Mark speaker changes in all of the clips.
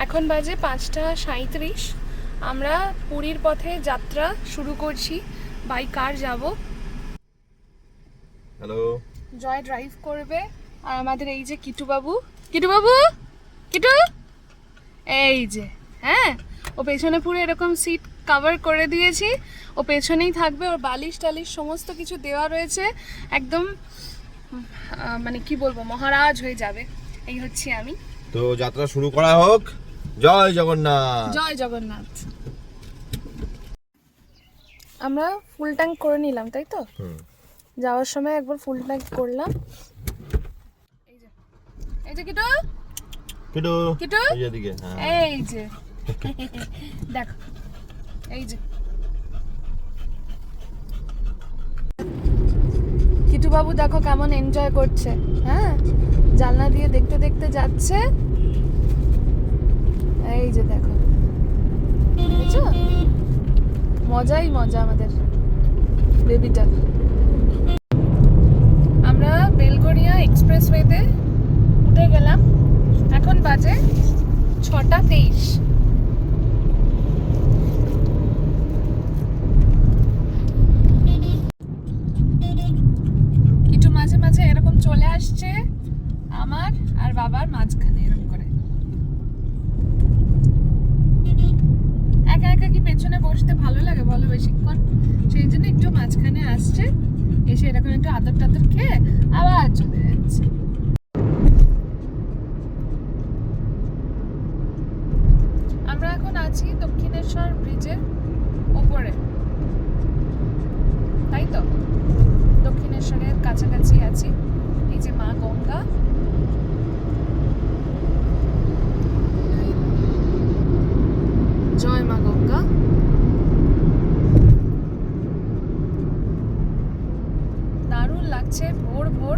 Speaker 1: এখন বাজে 5:37। আমরা পুরীর পথে যাত্রা শুরু করছি। বাই কার যাব।
Speaker 2: হ্যালো,
Speaker 1: জয় ড্রাইভ করবে আর আমাদের এই যে কিটু বাবু কিটু এই যে, হ্যাঁ, ও পেছনে পুরো এরকম সিট কভার করে দিয়েছি। ও পেছনেই থাকবে, ওর বালিশ টালিশ সমস্ত কিছু দেওয়া রয়েছে। একদম মানে কি বলবো, মহারাজ হয়ে যাবে। এই হচ্ছে আমি।
Speaker 2: তো যাত্রা শুরু করা হোক। জয় জগন্নাথ।
Speaker 1: জয় জগন্নাথ। আমরা ফুল ট্যাঙ্ক করে নিলাম, তাই তো? যাওয়ার সময় একবার ফুল ট্যাঙ্ক করলাম। এই যে কিটু
Speaker 2: কিটু
Speaker 1: কিটু
Speaker 2: এই এদিকে, হ্যাঁ
Speaker 1: এই যে দেখো, এই যে কিটু বাবু দেখো কেমন এনজয় করছে। হ্যাঁ, জানলা দিয়ে দেখতে দেখতে যাচ্ছে। এই যে দেখো, বুঝছো, মজাই মজা আমাদের বেবিটা। আমরা বেলগড়িয়া এক্সপ্রেসওয়েতে উঠে গেলাম। এখন বাজে 6:23। একটু মাঝে মাঝে এরকম চলে আসছে আমার আর বাবার মাঝখানে, এরকম করে। একা একা কি পেছনে বসতে ভালো লাগে বলো বেশিক্ষণ? সেই জন্য একটু মাঝখানে আসছে, এসে এরকম একটু আদর টাদর খেয়ে আবার চলে যাচ্ছে। আমরা এখন আছি দক্ষিণেশ্বর ব্রিজের উপরে, তাই তো? দক্ষিণেশ্বরের কাছাকাছি আছি। এই যে মা গঙ্গা, জয় মা গঙ্গা। দারুণ লাগছে ভোর ভোর।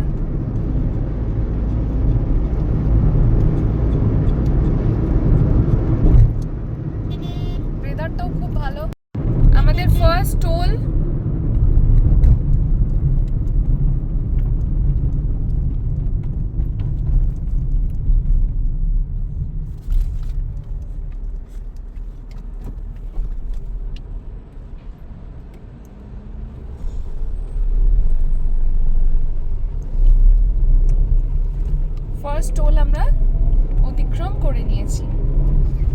Speaker 1: ওয়েদারটাও খুব ভালো। আমাদের ফার্স্ট টোল আমরা অতিক্রম করে নিয়েছি।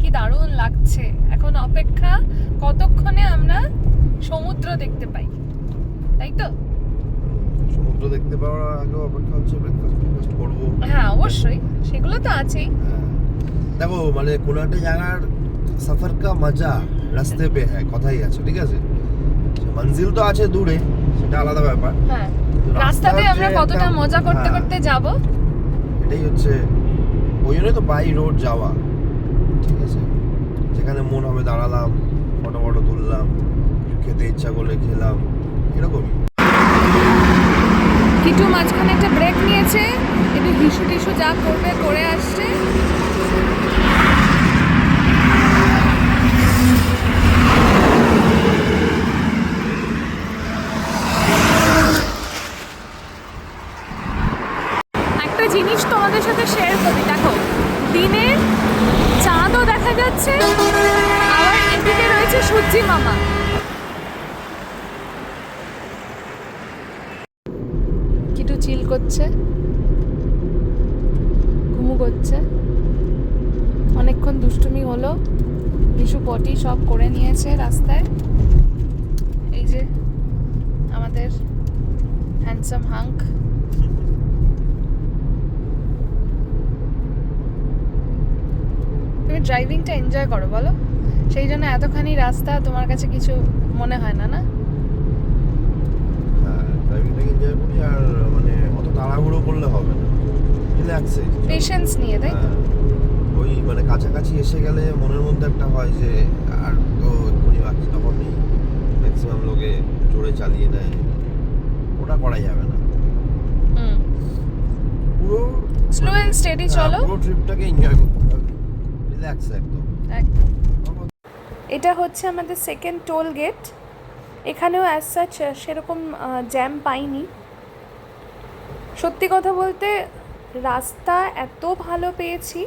Speaker 1: কি দারুণ লাগছে। এখন অপেক্ষা কতক্ষণে আমরা সমুদ্র দেখতে পাই, তাই তো?
Speaker 2: সমুদ্র দেখতে পাওয়ার আগে অপেক্ষা হচ্ছে ব্রেকফাস্ট করবো।
Speaker 1: হ্যাঁ অবশ্যই, সেগুলো তো আছেই।
Speaker 2: দেখো, মানে কোনো একটা জায়গার সফর কা মজা রাস্তে পে হ্যাঁ, কথাই আছে, ঠিক আছে? মঞ্জিল তো আছে দূরে, সেটা আলাদা ব্যাপার।
Speaker 1: হ্যাঁ, রাস্তাতে আমরা কতটা মজা করতে করতে যাব,
Speaker 2: এটাই হচ্ছে। ওই জন্যই তো বাই রোড যাওয়া, ঠিক আছে? যেখানে মন হবে দাঁড়ালাম, ফটো ফটো তুললাম, খেতে ইচ্ছা করলে খেলাম, এরকমই।
Speaker 1: কিটু মাঝখানে একটা ব্রেক নিয়েছে, একটু হিসু টিসু যা করবে করে আসছে। একটা জিনিস তোমাদের সাথে শেয়ার করি, দেখো, দিনে চাঁদও দেখা যাচ্ছে, আবার এদিকে রয়েছে সূর্যি মামা। কিটু চিল করছে, ঘুমু করছে। অনেকক্ষণ দুষ্টুমি হলো, হিসু পটি সব করে নিয়েছে রাস্তায়। এই যে আমাদের হ্যান্ডসাম হাঙ্ক। তুমি ড্রাইভিংটা এনজয় করো বলো, সেই জন্য এতখানি রাস্তা তোমার কাছে কিছু মনে হয় না, না?
Speaker 2: হ্যাঁ, ড্রাইভিংটাকে এনজয় করি, আর মানে অত তাড়াহুড়ো করলে হবে না, রিল্যাক্সে,
Speaker 1: পেশেন্স নিয়ে, তাই তো?
Speaker 2: ওই মানে কাছাকাছি এসে গেলে মনের মধ্যে একটা হয় যে আর তো এক্ষুনি বাকি, তখনই ম্যাক্সিমাম লোকে জোরে চালিয়ে দেয়, ওটা করা যাবে না। পুরো
Speaker 1: স্লো এন্ড স্টেডি চলো,
Speaker 2: পুরো ট্রিপটাকে এনজয় করতে হবে, রিল্যাক্স একদম।
Speaker 1: এটা হচ্ছে আমাদের সেকেন্ড টোল গেট। এখানেও অ্যাজ সাচ সেরকম জ্যাম পাইনি। সত্যি কথা বলতে রাস্তা এত ভালো পেয়েছি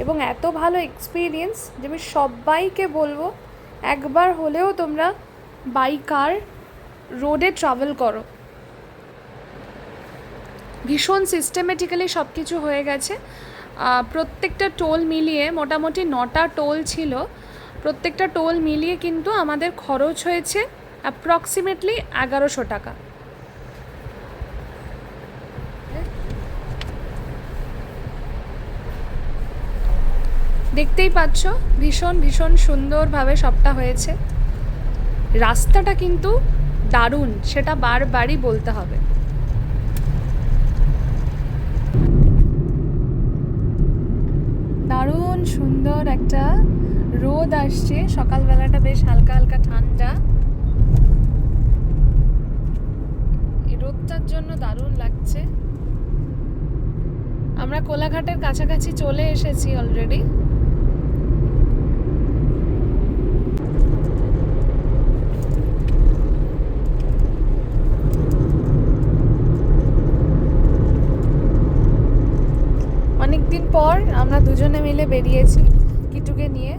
Speaker 1: এবং এত ভালো এক্সপিরিয়েন্স যে আমি সবাইকে বলবো একবার হলেও তোমরা বাই কার রোডে ট্রাভেল করো। ভীষণ সিস্টেমেটিক্যালি সব কিছু হয়ে গেছে। প্রত্যেকটা টোল মিলিয়ে মোটামুটি 9টা টোল ছিল, প্রত্যেকটা টোল মিলিয়ে কিন্তু আমাদের খরচ হয়েছে অ্যাপ্রক্সিমেটলি 1100 টাকা। দেখতেই পাচ্ছ ভীষণ ভীষণ সুন্দরভাবে সবটা হয়েছে। রাস্তাটা কিন্তু দারুণ, সেটা বারবারই বলতে হবে। দারুণ সুন্দর একটা রোদ আসছে, সকালবেলাটা বেশ হালকা হালকা ঠান্ডা, এই রোদটার জন্য দারুণ লাগছে। আমরা কোলাঘাটের কাছাকাছি চলে এসেছি অলরেডি। অনেকদিন পর আমরা দুজনে মিলে বেরিয়েছি কিটুকে নিয়ে।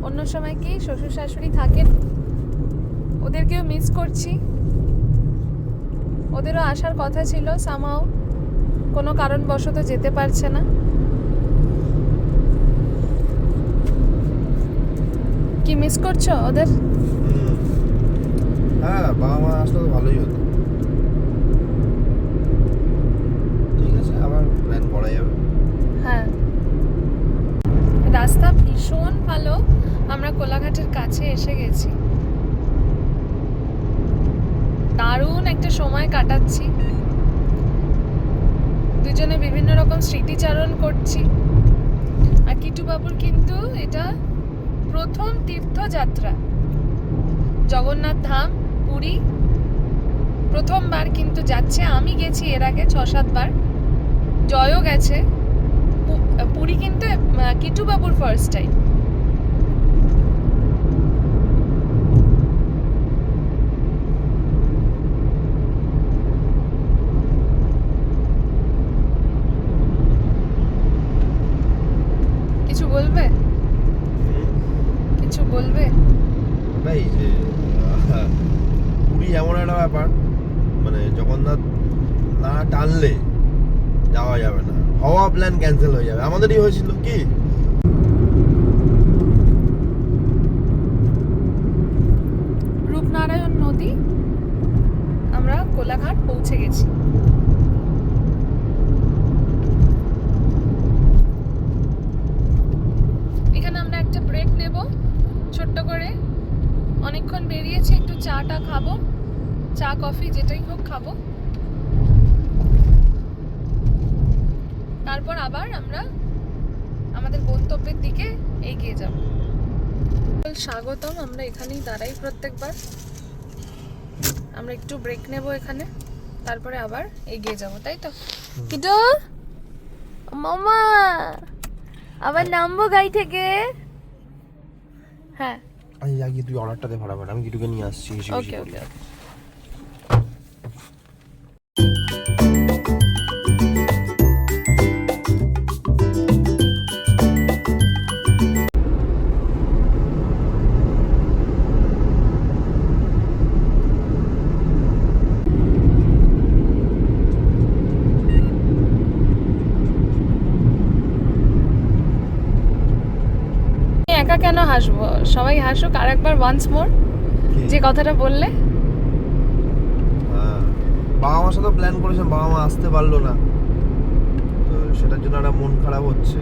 Speaker 1: অন্য সময় কি শ্বশুর শাশুড়ি থাকেন, ওদেরকেও মিস করছি। ওদেরও আসার কথা ছিল, সামাও কোনো কারণবশত যেতে পারছে না। কি মিস করছো ওদের?
Speaker 2: হ্যাঁ, বাবা মা আসলে তো ভালোই হতো। ঠিক আছে, আবার প্ল্যান করা যাবে।
Speaker 1: হ্যাঁ, রাস্তা ভীষণ ভালো। আমরা কোলাঘাটের কাছে এসে গেছি, দারুণ একটা সময় কাটাচ্ছি, দুজনে বিভিন্ন রকম স্মৃতিচারণ করছি। আর কিটু বাবুর কিন্তু এটা প্রথম তীর্থযাত্রা, জগন্নাথ ধাম পুরী প্রথমবার কিন্তু যাচ্ছে। আমি গেছি এর আগে 6-7 বার, জয়ও গেছে। পুরী কিন্তু কিটু বাবুর ফার্স্ট টাইম। কিছু বলবে? কিছু বলবে?
Speaker 2: ভাই যে পুরী এমন একটা ব্যাপার, মানে জগন্নাথ না টানলে যাওয়া যাবে না, হওয়া প্ল্যান ক্যান্সেল হয়ে যাবে। আমাদেরই হয়েছিল কি,
Speaker 1: রূপনারায়ণ নদী, আমরা কোলাঘাট পৌঁছে গেছি। এখানে আমরা একটা ব্রেক নেব ছোট্ট করে। অনেকক্ষণ বেরিয়েছি, একটু চাটা খাবো, চা কফি যেটাই হোক খাবো, তারপর আবার আমরা আমাদের গন্তব্যের দিকে এগিয়ে যাব। স্বাগতম, আমরা এখানেই দাঁড়াই প্রত্যেকবার। আমরা একটু ব্রেক নেব এখানে, তারপরে আবার এগিয়ে যাব, তাই তো? কিটো মামা, আবার নামবো গাড়ি থেকে। হ্যাঁ,
Speaker 2: আমি আগে তুই অর্ডারটা দে ফটাফট, আমি কিটুকে নিয়ে আসছি।
Speaker 1: ওকে ওকে ওকে। একা কেন হাসবো, সবাই হাসুক। আর একবার ওয়ান্স মোর যে কথাটা বললে।
Speaker 2: বাবা মার সাথে প্ল্যান করেছেন, বাবা মা আসতে পারলো না, তো সেটার জন্য একটা মন খারাপ হচ্ছে।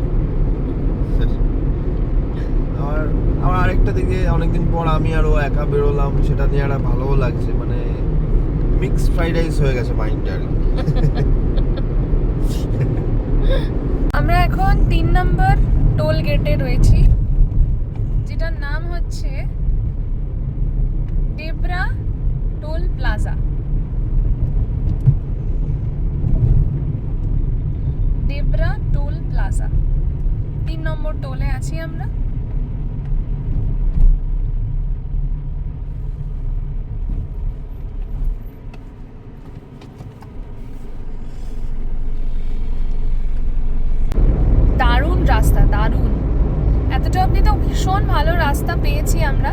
Speaker 2: আমার আরেকটা দিকে অনেকদিন পর আমি আর ও একা বেরোলাম, সেটা নিয়ে একটা ভালোও লাগছে। মানে মিক্সড ফ্রাইড রাইস হয়ে গেছে মাইন্ডটা আর কি।
Speaker 1: আমরা এখন 3 নম্বর টোল গেটে রয়েছি, যেটার নাম হচ্ছে Debra toll plaza. Debra toll plaza 3 নম্বর টোলে আছি আমরা। দারুণ রাস্তা, দারুণ। এটা অব্দি তো ভীষণ ভালো রাস্তা পেয়েছি আমরা,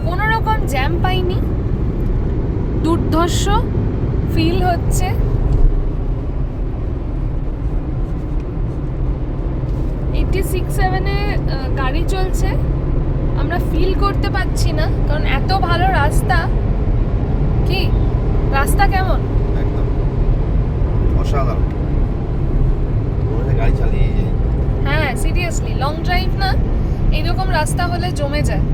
Speaker 1: কোনো রকম জ্যাম পাইনি, দুর্ধর্ষ ফিল হচ্ছে। সেভেনে গাড়ি চলছে, আমরা ফিল করতে পারছি না, কারণ এত ভালো রাস্তা। কি রাস্তা কেমন?
Speaker 2: একদম অসাধারণ, মনে হচ্ছে গাড়ি চালিয়ে যাই।
Speaker 1: হ্যাঁ সিরিয়াসলি লং ড্রাইভ না, এইরকম রাস্তা হলে জমে যায়।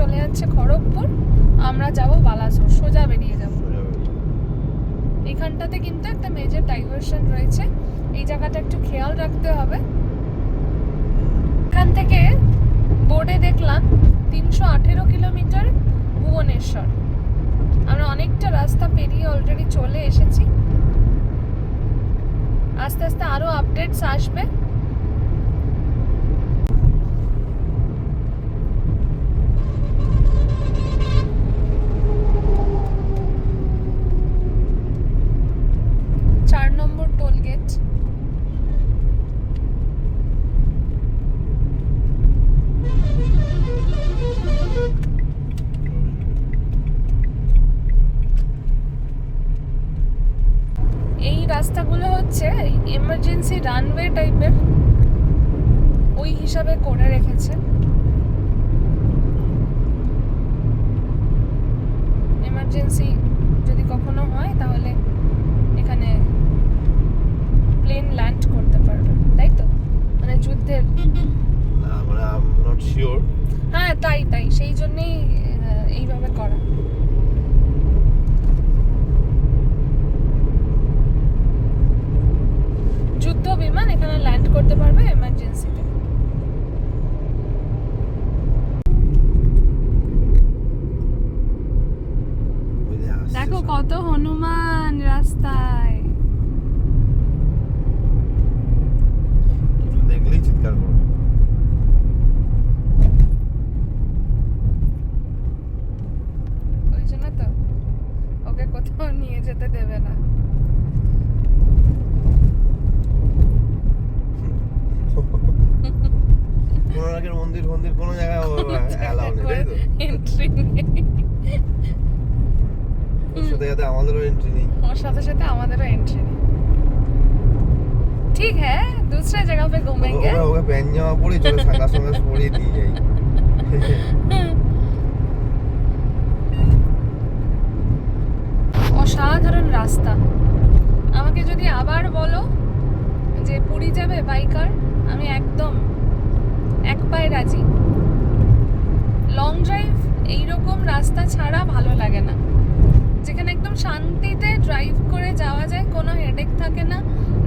Speaker 1: চলে যাচ্ছে খড়গপুর, আমরা যাব বালাসোর, সোজা বেরিয়ে যাব। এইখানটাতে কিন্তু একটা মেজর ডাইভারশন রয়েছে, এই জায়গাটা একটু খেয়াল রাখতে হবে। এখান থেকে বোর্ডে দেখলাম 318 কিলোমিটার ভুবনেশ্বর। আমরা অনেকটা রাস্তা পেরিয়ে অলরেডি চলে এসেছি, আস্তে আস্তে আরো আপডেটস আসবে। রাস্তাগুলো হচ্ছে এমার্জেন্সি রানওয়ে টাইপের, ওই হিসাবে করে রেখেছে। এমার্জেন্সি যদি কখনো হয় তাহলে এখানে প্লেন ল্যান্ড করতে পারবে, তাই তো? মানে যুদ্ধের হ্যাঁ তাই সেই জন্যই এইভাবে করা। যুদ্ধ বিমান এখানে ল্যান্ড করতে পারবে এমার্জেন্সিতে। দেখো কত হনুমান রাস্তায়,
Speaker 2: দেখলেই চিৎকার করবে।
Speaker 1: ওই জন্য তো ওকে কোথাও নিয়ে যেতে দেবে না।
Speaker 2: মন্দির কোন জায়গায় অ্যালাউ নেই, তাই তো?
Speaker 1: এন্ট্রি নেই,
Speaker 2: ওর সাথে আমাদেরও এন্ট্রি নেই,
Speaker 1: ওর সাথে আমাদেরও এন্ট্রি নেই। ঠিক হ্যাঁ, दूसरे जगह पे घूमेंगे।
Speaker 2: ওকে প্যান্ট জামা পরে চলে সঙ্গে পরিয়ে দিয়ে যাই।
Speaker 1: অসাধারণ রাস্তা। আমাকে যদি আবার বলো যে পুরী যাবে বাইকার, আমি একদম এক পায়ে রাজি। লং ড্রাইভ এইরকম রাস্তা ছাড়া ভালো লাগে না, যেখানে একদম শান্তিতে ড্রাইভ করে যাওয়া যায়, কোনো হেডেক থাকে না,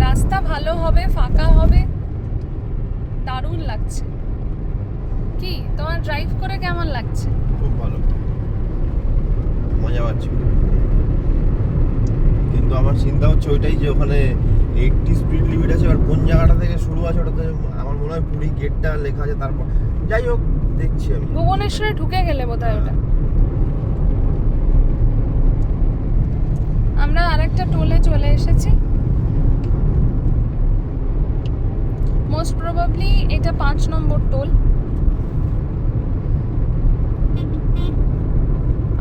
Speaker 1: রাস্তা ভালো হবে, ফাঁকা হবে, দারুণ লাগছে। কি তোমার ড্রাইভ করে কেমন লাগছে?
Speaker 2: খুব ভালো, মজা পাচ্ছি। কিন্তু আমার চিন্তা হচ্ছে ওইটাই যে ওখানে 80 স্পিড লিমিট আছে, আর কোন জায়গাটা থেকে শুরু আছে ওটাতে আমার মনে হয় পুরী গেটটা লেখা আছে। তারপর যাই হোক দেখছি আমি,
Speaker 1: ভুবনেশ্বরে ঢুকে গেলে বোধহয় ওটা। আমরা আরেকটা টোলে চলে এসেছি, মোস্ট প্রবাবলি এটা 5 নম্বর টোল।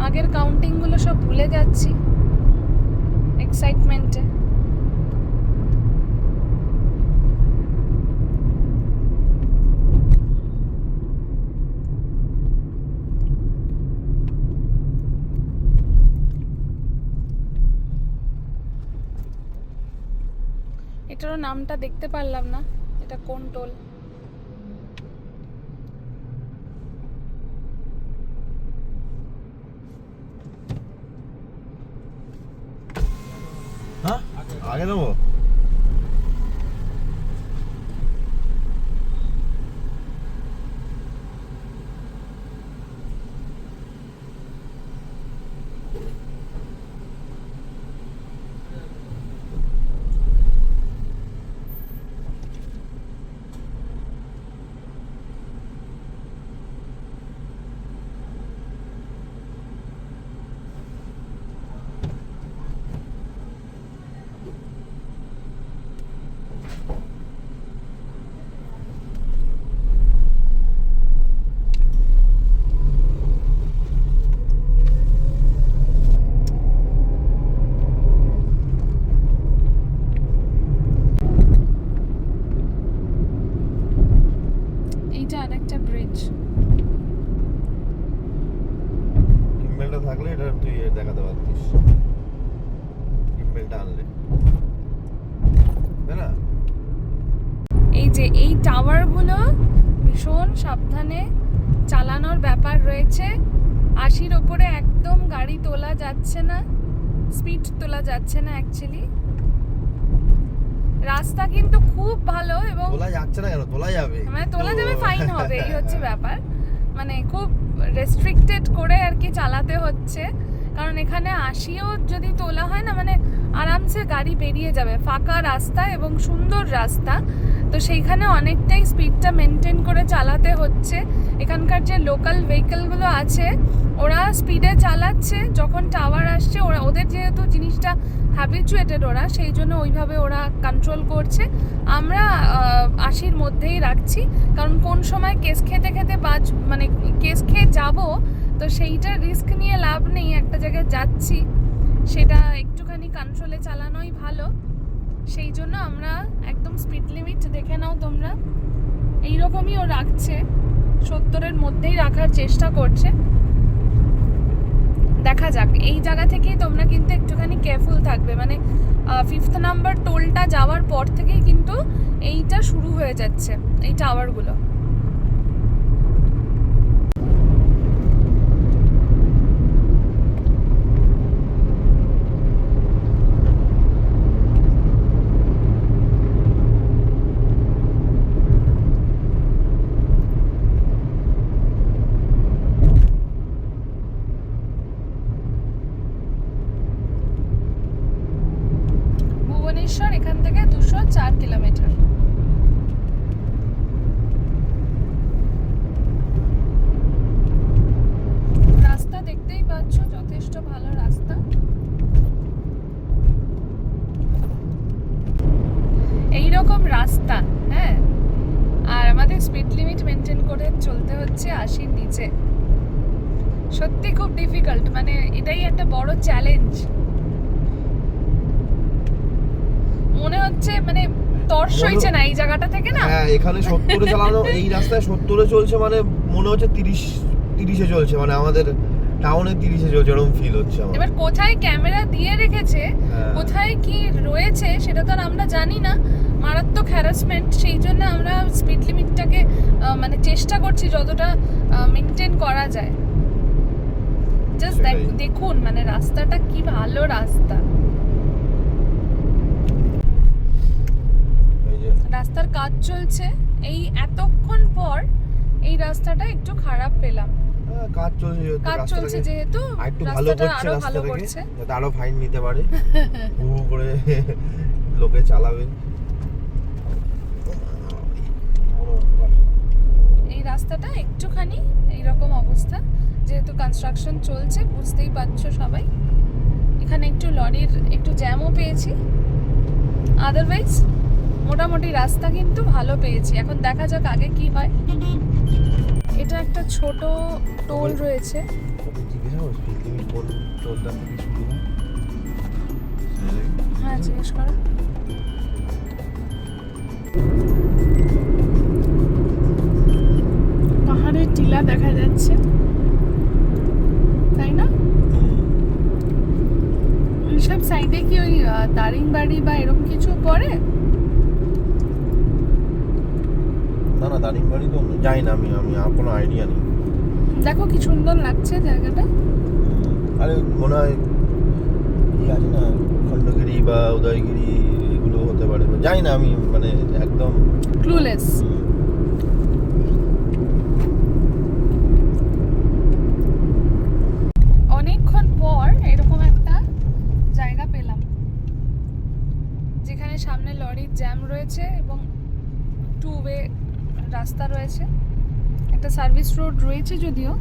Speaker 1: আগের কাউন্টিং গুলো সব ভুলে যাচ্ছি এক্সাইটমেন্টে। এটারও নামটা দেখতে পারলাম না, এটা কোন টোল।
Speaker 2: আগে নেবো।
Speaker 1: এইটা আরেকটা ব্রিজ।
Speaker 2: কিম্বেলটা থাকলে এটা তুই দেখাতে পারতিস, কিম্বেলটা আনলে, তাই না?
Speaker 1: এই যে এই টাওয়ারগুলো ভীষণ সাবধানে চালানোর ব্যাপার রয়েছে। 80-র ওপরে একদম গাড়ি তোলা যাচ্ছে না, স্পিড তোলা যাচ্ছে না অ্যাকচুয়ালি। রাস্তা কিন্তু খুব ভালো এবং
Speaker 2: তোলা যাচ্ছে না কেন, তোলা যাবে,
Speaker 1: মানে তোলা যাবে, ফাইন হবে, এই হচ্ছে ব্যাপার। মানে খুব রেস্ট্রিক্টেড করে আর কি চালাতে হচ্ছে, কারণ এখানে 80ও যদি তোলা হয় না মানে আরামসে গাড়ি বেরিয়ে যাবে। ফাঁকা রাস্তা এবং সুন্দর রাস্তা, তো সেইখানে অনেকটাই স্পিডটা মেনটেন করে চালাতে হচ্ছে। এখানকার যে লোকাল ভেহিকলগুলো আছে ওরা স্পিডে চালাচ্ছে, যখন টাওয়ার আসছে ওরা, ওদের যেহেতু জিনিসটা হ্যাবিচুয়েটেড ওরা, সেই জন্য ওইভাবে ওরা কন্ট্রোল করছে। আমরা 80-র মধ্যেই রাখছি, কারণ কোন সময় কেস খেতে খেতে মানে কেস খেয়ে যাবো, তো সেইটা রিস্ক নিয়ে লাভ নেই। একটা জায়গায় যাচ্ছি, সেটা একটুখানি কন্ট্রোলে চালানোই ভালো। সেই জন্য আমরা একদম স্পিড লিমিট দেখে নাও তোমরা, এইরকমই ও রাখছে, 70-এর মধ্যেই রাখার চেষ্টা করছে। দেখা যাক, এই জায়গা থেকেই তোমরা কিন্তু একটুখানি কেয়ারফুল থাকবে। মানে 5th নাম্বার টোলটা যাওয়ার পর থেকেই কিন্তু এইটা শুরু হয়ে যাচ্ছে, এই টাওয়ারগুলো। ভুবনেশ্বর এখান থেকে 204 কিলোমিটার। রাস্তা দেখতেই পাচ্ছ, যথেষ্ট ভালো রাস্তা। এইরকম রাস্তা, হ্যাঁ, আর আমাদের স্পিড লিমিট মেনটেন করে চলতে হচ্ছে 80-র নিচে। সত্যি খুব ডিফিকাল্ট, মানে এটাই একটা বড় চ্যালেঞ্জ। মনে হচ্ছে মানে তর সইছে না এই জায়গাটা থেকে না।
Speaker 2: হ্যাঁ, এখানে 70-এ চালানো, এই রাস্তায় 70-এ চলছে, মানে মনে হচ্ছে 30-এ চলছে, মানে আমাদের টাউনে 30-এ চলছে, এরকম ফিল হচ্ছে আমার।
Speaker 1: এবার কোথায় ক্যামেরা দিয়ে রেখেছে, কোথায় কি রয়েছে সেটা তো আর আমরা জানি না। মারাত্মক হ্যারাসমেন্ট, সেই জন্য আমরা স্পিড লিমিটটাকে মানে চেষ্টা করছি যতটা মেনটেন করা যায়। জাস্ট দেখুন মানে রাস্তাটা কি ভালো রাস্তা। রাস্তার কাজ চলছে, এই এতক্ষণ পর এই রাস্তাটা একটু খারাপ পেলাম।
Speaker 2: কাজ চলছে
Speaker 1: যেহেতু
Speaker 2: একটু ভালো করছে রাস্তাটাকে, যাতে আরো ফাইন নিতে পারে, হু করে লোকে চালাবে।
Speaker 1: এই রাস্তাটা একটুখানি এইরকম অবস্থা, যেহেতু কনস্ট্রাকশন চলছে, বুঝতেই পারছো সবাই। এখানে একটু লরির একটু জ্যামও পেয়েছি, আদারওয়াইজ মোটামুটি রাস্তা কিন্তু ভালো পেয়েছি। এখন দেখা যাক আগে কি হয়। এটা একটা ছোট টোল রয়েছে। হ্যাঁ, জিজ্ঞেস করো। পাহাড়ের টিলা দেখা যাচ্ছে, তাই না? এইসব সাইডে কি ওই দারিংবাড়ি বা এরকম কিছু পড়ে?
Speaker 2: না, দারিংবাড়ি তো যাই না আমি, কোনো আইডিয়া নেই।
Speaker 1: দেখো কি সুন্দর লাগছে জায়গাটা।
Speaker 2: আরে মনে হয় কি আছে না, খণ্ডগিরি বা উদয়গিরি এগুলো হতে পারে, জানি না, আমি মানে একদম
Speaker 1: ক্লুলেস। অনেকক্ষণ পর এরকম একটা জায়গা পেলাম যেখানে সামনে লরির জ্যাম রয়েছে এবং টু ওয়ে রাস্তা রয়েছে, একটা সার্ভিস রোড রয়েছে যদিও।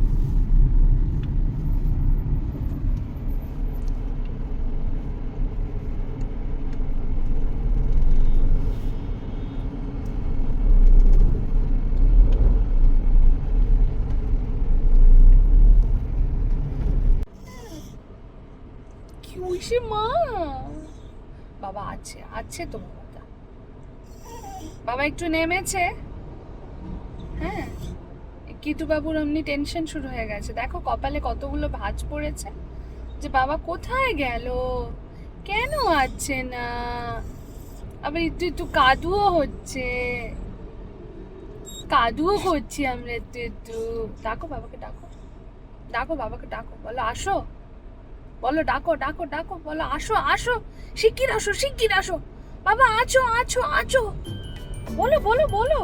Speaker 1: কি হইছে মা? বাবা আছে, আছে তো বাবা। বাবা একটু নেমেছে। হ্যাঁ, কিটু বাবুর অমনি টেনশন শুরু হয়ে গেছে। দেখো কপালে কতগুলো ভাঁজ পড়েছে যে বাবা কোথায় গেল, কেন আসছে না। আবার একটু একটু কাদুও হচ্ছে, কাদুও করছি আমরা একটু একটু। ডাকো বাবাকে, ডাকো ডাকো বাবাকে, ডাকো, বলো আসো, বলো ডাকো ডাকো ডাকো, বলো আসো আসো, শিগগির আসো শিগগির আসো, বাবা আছো আছো আছো, বলো বলো বলো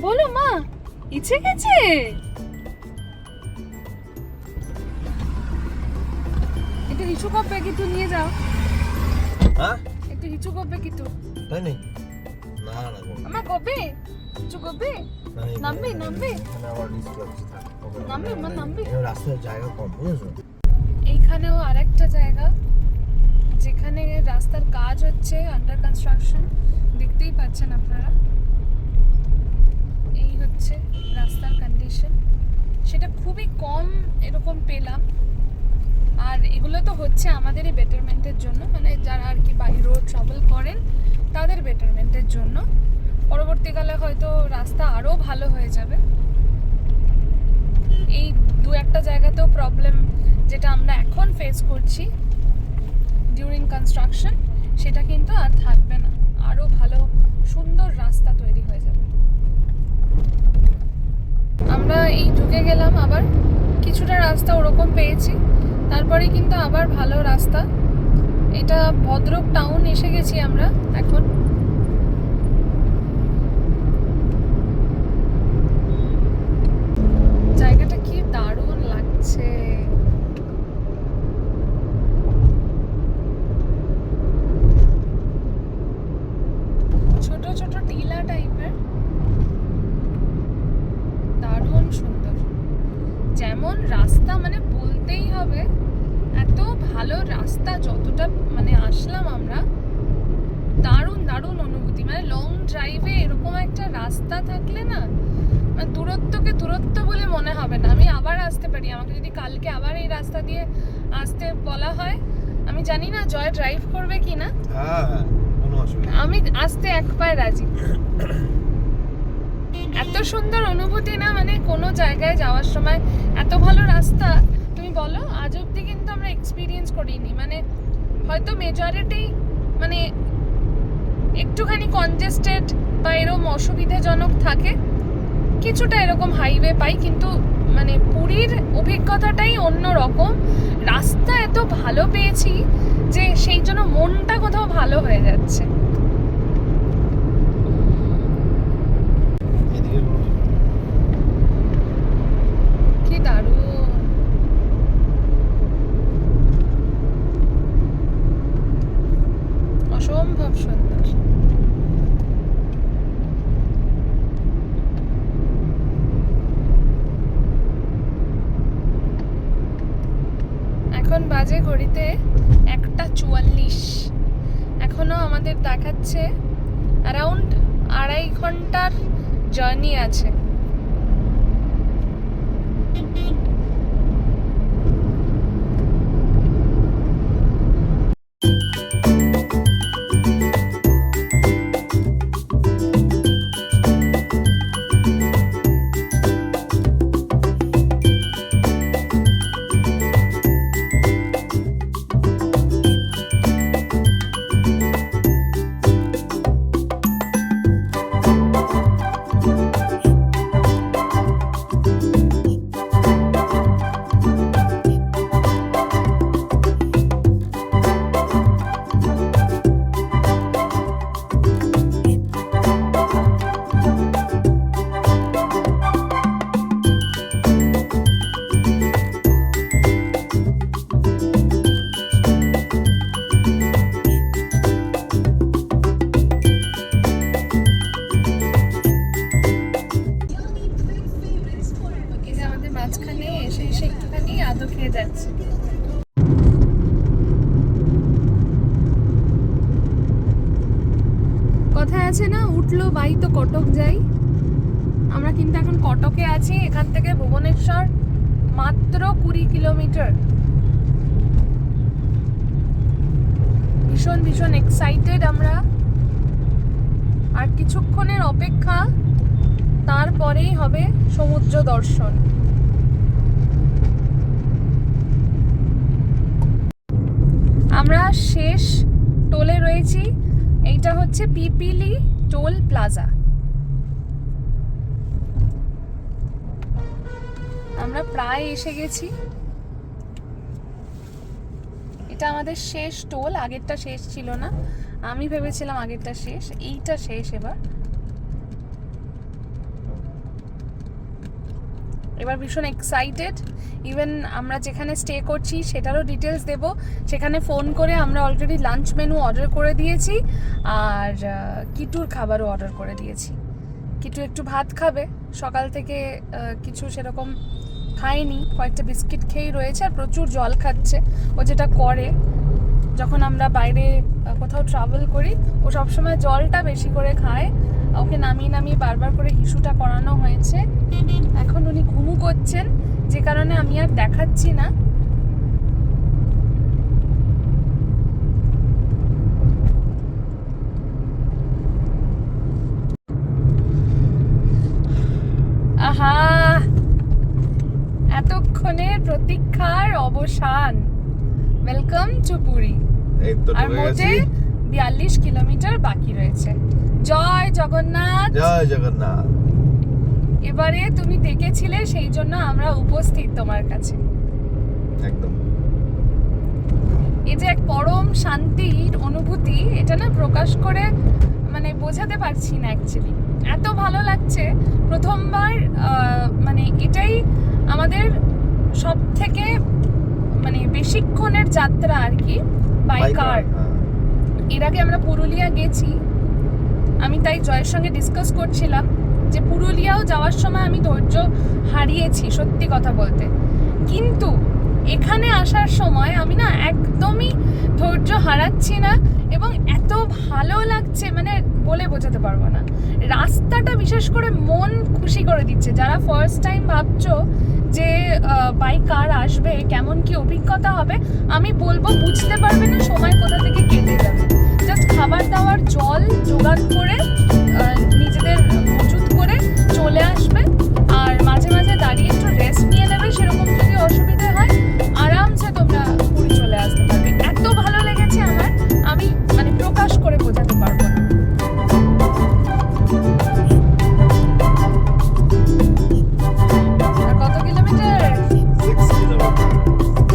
Speaker 1: বলো মা ইচ্ছে গেছে। একটু হিচু করবে, কিন্তু নিয়ে যাও।
Speaker 2: হ্যাঁ
Speaker 1: একটু হিচু করবে, কিন্তু
Speaker 2: তাই নেই, না না গো,
Speaker 1: আমার কবে হিচু করবে?
Speaker 2: না, এই
Speaker 1: নামবে, নামবে।
Speaker 2: এখানে আবার রিস্ক লাগছে, থাক, হবে না।
Speaker 1: নামবে মা, নামবে।
Speaker 2: এই রাস্তায় জায়গা কম, বুঝেছো?
Speaker 1: এইখানেও আরেকটা জায়গা যেখানে রাস্তার কাজ হচ্ছে, আন্ডার কনস্ট্রাকশন, দেখতেই পাচ্ছেন আপনারা। এই হচ্ছে রাস্তার কন্ডিশন, সেটা খুবই কম এরকম পেলাম। আর এগুলো তো হচ্ছে আমাদেরই বেটারমেন্টের জন্য, মানে যারা আর কি বাই রোড ট্রাভেল করেন তাদের বেটারমেন্টের জন্য। পরবর্তীকালে হয়তো রাস্তা আরও ভালো হয়ে যাবে। এই দু একটা জায়গাতেও প্রবলেম যেটা আমরা এখন ফেস করছি ডিউরিং কনস্ট্রাকশন, সেটা কিন্তু আর থাকবে না, আরও ভালো সুন্দর রাস্তা তৈরি হয়ে যাবে। আমরা এই ঢুকে গেলাম, আবার কিছুটা রাস্তা ওরকম পেয়েছি, তারপরে কিন্তু আবার ভালো রাস্তা। এটা ভদ্রক টাউন এসে গেছি আমরা এখন। জায়গাটা কি দারুণ লাগছে। ছোট ছোট টিলা টাইপের, দারুণ সুন্দর। যেমন রাস্তা মানে বলতেই হবে, এত ভালো রাস্তা, যতটা মানে আসলাম আমরা, দারুণ দারুণ অনুভূতি। মানে লং ড্রাইভে এরকম একটা রাস্তা থাকলে না, মানে দূরত্বকে দূরত্ব বলে মনে হবে না। আমি আবার আসতে পারি, আমাকে যদি কালকে আবার এই রাস্তা দিয়ে আসতে বলা হয়, আমি জানি না জয় ড্রাইভ করবে কিনা,
Speaker 2: হ্যাঁ, কোনো অসুবিধা নেই।
Speaker 1: আমি আসতে এক পায়ে রাজি। এত সুন্দর অনুভূতি না, মানে কোনো জায়গায় যাওয়ার সময় এত ভালো রাস্তা, তুমি বলো আজ অব্দি কিন্তু আমরা এক্সপিরিয়েন্স করিনি। মানে হয়তো মেজরিটি মানে একটুখানি কনজেস্টেড বা এরকম অসুবিধাজনক থাকে, কিছুটা এরকম হাইওয়ে পাই, কিন্তু মানে পুরীর অভিজ্ঞতাটাই অন্য রকম। রাস্তা এত ভালো পেয়েছি যে সেই জন্য মনটা কোথাও ভালো হয়ে যাচ্ছে।
Speaker 2: এদিকে কোনো-
Speaker 1: কি দারুণ। অসম্ভব সুন্দর। এখন বাজে ঘড়িতে 1:44। এখনো আমাদের দেখাচ্ছে অ্যারাউন্ড 2.5 ঘন্টার জার্নি আছে। আছে না, উঠলো বাই তো কটক যাই। আমরা কিন্তু এখন কটকে আছি, এখান থেকে ভুবনেশ্বর মাত্র 20 কিলোমিটার। ভীষণ ভীষণ এক্সাইটেড আমরা। আর কিছুক্ষণের অপেক্ষা, তারপরেই হবে সমুদ্র দর্শন। আমরা শেষ টোলে রয়েছি, এইটা হচ্ছে পিপিলি টোল প্লাজা। আমরা প্রায় এসে গেছি। এটা আমাদের শেষ টোল, আগেরটা শেষ ছিল না। আমি ভেবেছিলাম আগেরটা শেষ, এইটা শেষ। এবার ভীষণ এক্সাইটেড। ইভেন আমরা যেখানে স্টে করছি সেটারও ডিটেলস দেব। সেখানে ফোন করে আমরা অলরেডি লাঞ্চ মেনু অর্ডার করে দিয়েছি, আর কিটুর খাবারও অর্ডার করে দিয়েছি। কিটু একটু ভাত খাবে, সকাল থেকে কিছু সেরকম খায়নি, কয়েকটা বিস্কিট খেয়েই রয়েছে, আর প্রচুর জল খাচ্ছে। ও যেটা করে যখন আমরা বাইরে কোথাও ট্রাভেল করি, ও সবসময় জলটা বেশি করে খায়। ওকে নামিয়ে নামিয়ে বারবার করে হিসুটা করানো হয়েছে। এখন উনি ঘুমু করছেন, যে কারণে আমি আর দেখাচ্ছি না। আহা, এতক্ষণের প্রতীক্ষার অবসান। Welcome to Puri. আর মোটে 42 কিলোমিটার বাকি রয়েছে। জয় জগন্নাথ,
Speaker 2: জয় জগন্নাথ।
Speaker 1: এবারে তুমি ডেকেছিলে, সেই জন্য আমরা উপস্থিত তোমার কাছে।
Speaker 2: একদম।
Speaker 1: এই যে এক পরম শান্তির অনুভূতি, এটা না প্রকাশ করে মানে বোঝাতে পারছি না অ্যাকচুয়ালি। এত ভালো লাগছে। প্রথমবার মানে এটাই আমাদের সব থেকে মানে বেশিক্ষণের যাত্রা আর কি, বাই কার। এর আগে আমরা পুরুলিয়া গেছি। আমি তাই জয়ের সঙ্গে ডিসকাস করছিলাম যে পুরুলিয়াও যাওয়ার সময় আমি ধৈর্য হারিয়েছি, সত্যি কথা বলতে। কিন্তু এখানে আসার সময় আমি না একদমই ধৈর্য হারাচ্ছি না, এবং এত ভালো লাগছে মানে বলে বোঝাতে পারবো না। রাস্তাটা বিশেষ করে মন খুশি করে দিচ্ছে। যারা ফার্স্ট টাইম ভাবছো যে বাই কার আসবে, কেমন কি অভিজ্ঞতা হবে, আমি বলবো বুঝতে পারবে না সময় কোথা থেকে কেটে যাবে। জাস্ট খাবার দাবার জল জোগাড় করে নিজেদের মজুত করে চলে আসবে, আর মাঝে মাঝে দাঁড়িয়ে একটু রেস্ট নিয়ে নেবে। সেরকম যদি অসুবিধা হয় আরামসে তোমরা পুরী চলে আসতে পারবে। এত ভালো লেগেছে আমার, আমি মানে প্রকাশ করে বোঝাতে পারবো না। আর কত কিলোমিটার?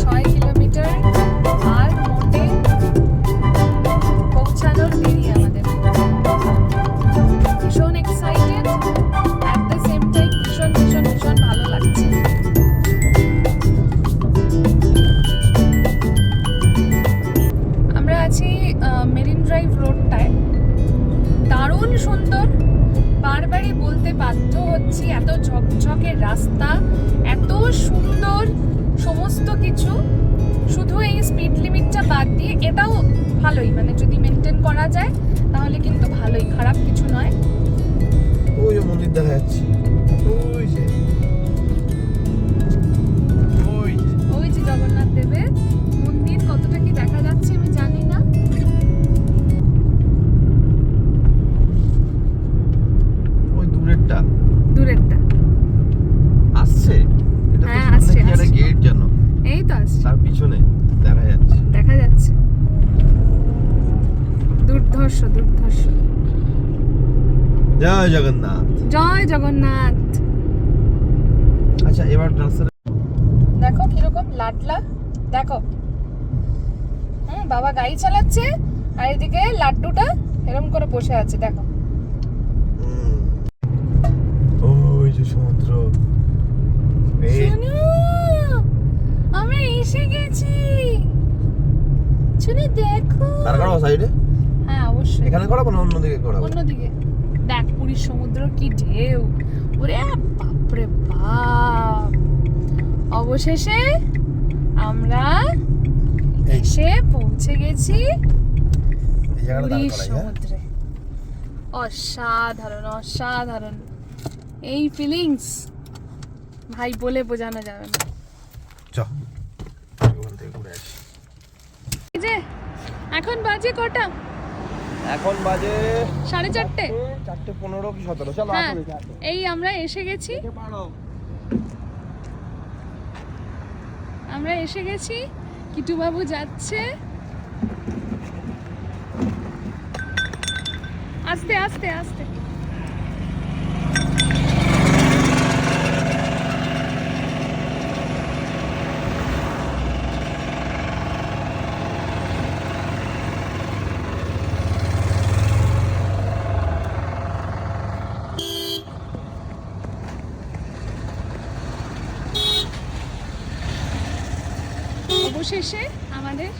Speaker 1: 6 কিলোমিটার। আর মোটে পৌঁছানোর দেরি আমাদের। ভীষণ excited, at the same time ভীষণ ভীষণ ভীষণ ভালো লাগছে। আমরা আছি মেরিন ড্রাইভ রোডটায়। দারুণ সুন্দর, বারবারই বলতে বাধ্য হচ্ছি, এত ঝকঝকে রাস্তা, এত সুন্দর সমস্ত কিছু। শুধু এই স্পিড লিমিটটা বাদ দিয়ে এটাও ভালোই, মানে যদি মেনটেন করা যায় তাহলে কিন্তু ভালোই, খারাপ কিছু নয়।
Speaker 2: ওই যে মন্দির দেখা যাচ্ছে, ওই যে
Speaker 1: ওই যে জগন্নাথ দেবের মন্দির। কতটা কি দেখা যাচ্ছে আমি জানি না।
Speaker 2: ওই দূরেরটা
Speaker 1: আসছে।
Speaker 2: এটা
Speaker 1: হ্যাঁ,
Speaker 2: তো
Speaker 1: আসছে,
Speaker 2: সামনে কি একটা
Speaker 1: আসছে।
Speaker 2: গেট জানো,
Speaker 1: এই তো আসছে,
Speaker 2: তার পিছনে দেখা যাচ্ছে।
Speaker 1: দুর্ধর্ষ।
Speaker 2: জয় জগন্নাথ।
Speaker 1: জয় জগন্নাথ।
Speaker 2: আচ্ছা, এবার রাস্তা
Speaker 1: দেখো কিরকম লাডলা, দেখো। বাবা গাড়ি চালাচ্ছে, আর এদিকে লাড্ডুটা এরকম করে বসে আছে, দেখো।
Speaker 2: ওই যে সমুদ্র।
Speaker 1: শোনো, আমরা এসে গেছি। শুনে দেখো।
Speaker 2: তার কারো সাইডে?
Speaker 1: হ্যাঁ অবশ্যই।
Speaker 2: এখানে করাবো না অন্যদিকে করাবো?
Speaker 1: অন্যদিকে। দেখ পুরীর সমুদ্র কি ঢেউ, ওরে বাপরে বাপ। অবশেষে আমরা এসে পৌঁছে গেছি পুরীর সমুদ্রে। অসাধারণ অসাধারণ এই ফিলিংস ভাই বলে বোঝানো যাবে না।
Speaker 2: চ ওখান থেকে ঘুরে আসি।
Speaker 1: এই যে এখন বাজে কটা?
Speaker 2: এখন বাজে
Speaker 1: 4:30।
Speaker 2: 4:15 কি 17। চলো
Speaker 1: হ্যাঁ
Speaker 2: আসো দেখে।
Speaker 1: এই আমরা এসে গেছি, আমরা এসে গেছি। কিটু বাবু যাচ্ছে আস্তে আস্তে আস্তে। অবশেষে আমাদের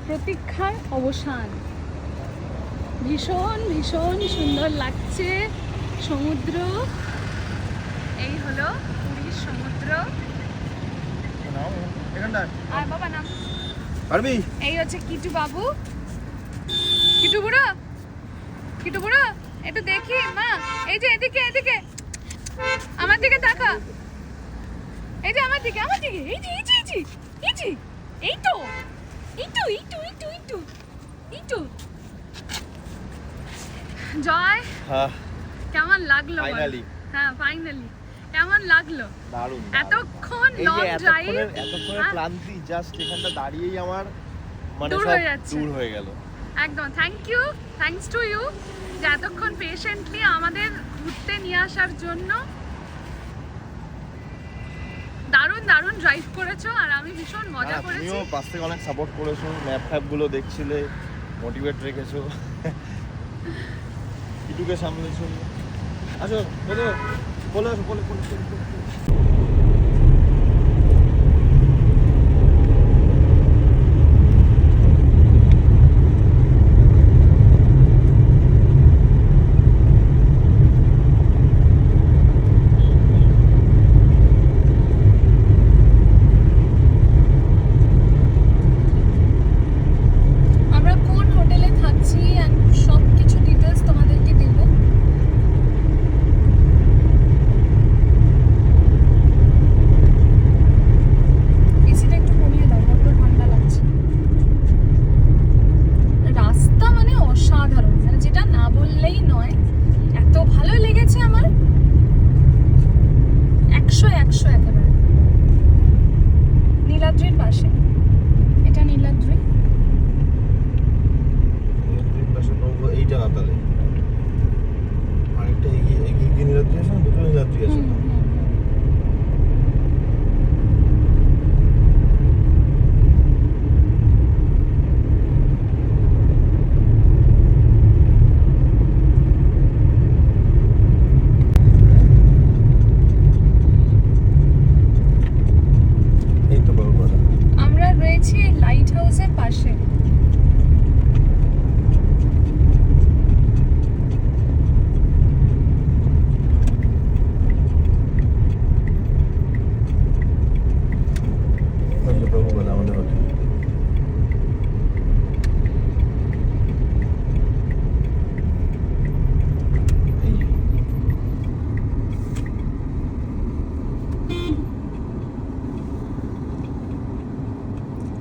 Speaker 1: প্রতীক্ষার অবসান। ভীষণ ভীষণ সুন্দর লাগছে সমুদ্র। এই হলো পুরীর সমুদ্র। আর বাবা নাম
Speaker 2: পারবি?
Speaker 1: এই হচ্ছে কিটু বাবু। কিটু বুড়ো, কিটু বুড়ো একটু দেখি মা। এই যে এদিকে এদিকে আমার দিকে তাকা। এই যে আমার দিকে আমার দিকে। এই যে এই যে এই যে এই যে এই তো এই তো এই তো এই তো এই তো এই তো। জয়
Speaker 2: হ্যাঁ
Speaker 1: কেমন লাগলো বল?
Speaker 2: ফাইনালি।
Speaker 1: হ্যাঁ ফাইনালি কেমন লাগলো?
Speaker 2: দারুণ।
Speaker 1: এতক্ষণ
Speaker 2: এই
Speaker 1: লং
Speaker 2: যে
Speaker 1: ড্রাইভ
Speaker 2: এতক্ষণের ক্লান্তি জাস্ট এখানটা দাঁড়িয়েই আমার মানে
Speaker 1: দূর
Speaker 2: সব
Speaker 1: হয়ে যাচ্ছে।
Speaker 2: দূর হয়ে গেল।
Speaker 1: একদম থ্যাঙ্কস টু ইউ যে এতক্ষণ পেশেন্টলি আমাদের ঘুরতে নিয়ে আসার জন্য। দারুণ দারুণ ড্রাইভ করেছো আর আমি ভীষণ মজা করেছি।
Speaker 2: তুমিও পাশ থেকে অনেক সাপোর্ট করেছো, ম্যাপ ফ্যাপ গুলো দেখছিলে, মোটিভেট রেখেছো, কিটুকে সামলেছো। আসো বলো বলো আসো বলো বলো বলো।
Speaker 1: আমরা কোন হোটেলে থাকছি এন্ড সব কিছু ডিটেইলস তোমাদেরকে দেব। এসিটা একটু কমিয়ে দাও, বড্ড ঠান্ডা লাগছে। রাস্তা মানে অসাধারণ, মানে যেটা না বললেই নয়। এত ভালো লেগেছে আমার, 100 একেবারে। নীলাদ্রির পাশে, এটা নীলাদ্রি।
Speaker 2: এইটা না তাহলে আরেকটা এগিয়ে এগিয়ে নীলাদ্রি আছে না, দুটো নীলাদ্রি আছে। এই তো বড় কথা।
Speaker 1: আমরা রয়েছি লাইট হাউসের পাশে।
Speaker 2: আমাদের হোটেল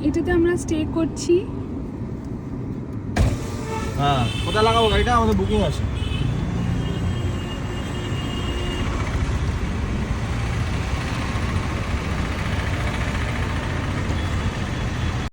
Speaker 1: এটাতে আমরা স্টে করছি।
Speaker 2: হ্যাঁ কোথায় লাগাবো গাড়িটা? আমাদের বুকিং আছে।